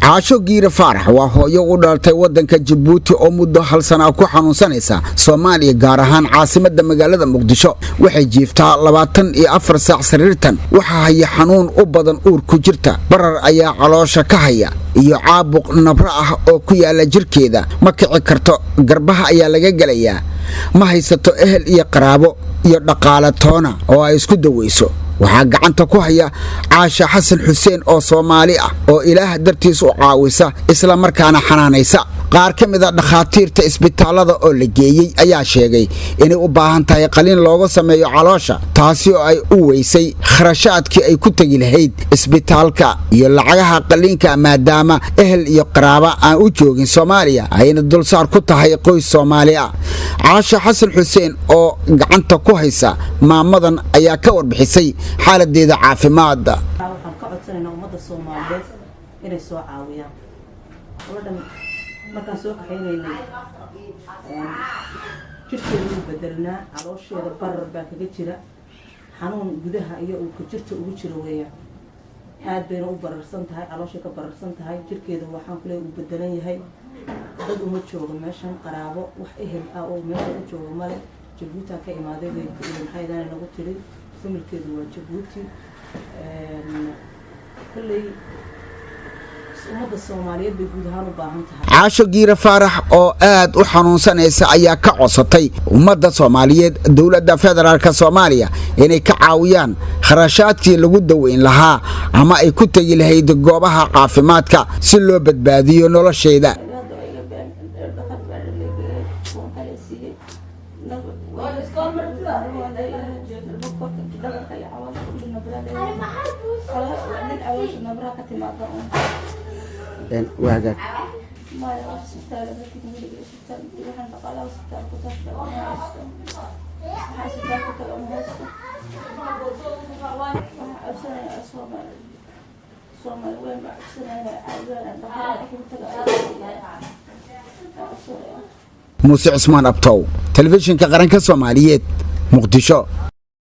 caasho giira faarax waa hooyo u dhalatay wadanka Jabuuti oo muddo hal sano ku xanuunsaneysa Soomaaliya gaar ahaan caasimadda magaalada Muqdisho waxay jiiftaa 24 saac sariirtan waxa haya xanuun u badan uur ku jirta barar ayaa caloosha ka haya iyo caabuq nabra ah oo ku yaala jirkeeda ma kici karto garbaha ayaa laga galayaa ma haysato ehel iyo qaraabo iyo dhaqaale toona oo ay isku daweyso waxaa gacanta ku haya caasha xasan xuseen oo Soomaali ah oo Ilaah dartiis u caawisa isla markaana xanaanaysa qaar ka mid ah dhakhaatiirta isbitaalada oo la geeyay ayaa sheegay inay u baahan tahay qalin looga sameeyo caloosha taasi oo ay u weysay kharashaadkii ay ku tagi lahayd isbitaalka iyo lacagaha qalinka maadaama ehel iyo qaraabo aan u joogin Soomaaliya ayna dulsaar ku tahay qoys Soomaali ah caasha xasan xuseen oo gacanta ku haysa maamadan ayaa ka warbixisay xaaladeeda caafimaad waxaan ka codsanaynaa ummadda Soomaaliyeed inay soo caawiyaan waladan markaan soo kaxaynaynay jirkeedu bedelnaa caloosheeda barar baa kaga jira xanuun gudaha iyo uu ka jirta ugu jiro weeyaan aad bayna u bararsan tahay caloosha ka bararsan tahay jirkeedu waxaan kule u bedelan yahay dad uma joogo meeshan qaraabo wax ehel ah oo meesha u joogo male Jabuuti ka imaaday way maxay daan nagu tiri familkeedu waa Jabuuti kulay ummadda Soomaaliyeed bay guud ahaan u baahan tahay caasho giira faarax oo aad u xanuunsaneysa ayaa ka codsatay ummadda Soomaaliyeed dawladda federaalka Soomaaliya inay ka caawiyaan kharashaadkii lagu daweyn lahaa ama ay ku tagi lahayd goobaha caafimaadka si loo badbaadiyo nolosheeda واجد ما يوصل موسى عثمان أبطو تلفزيون كقرن كصوماليات مقدشة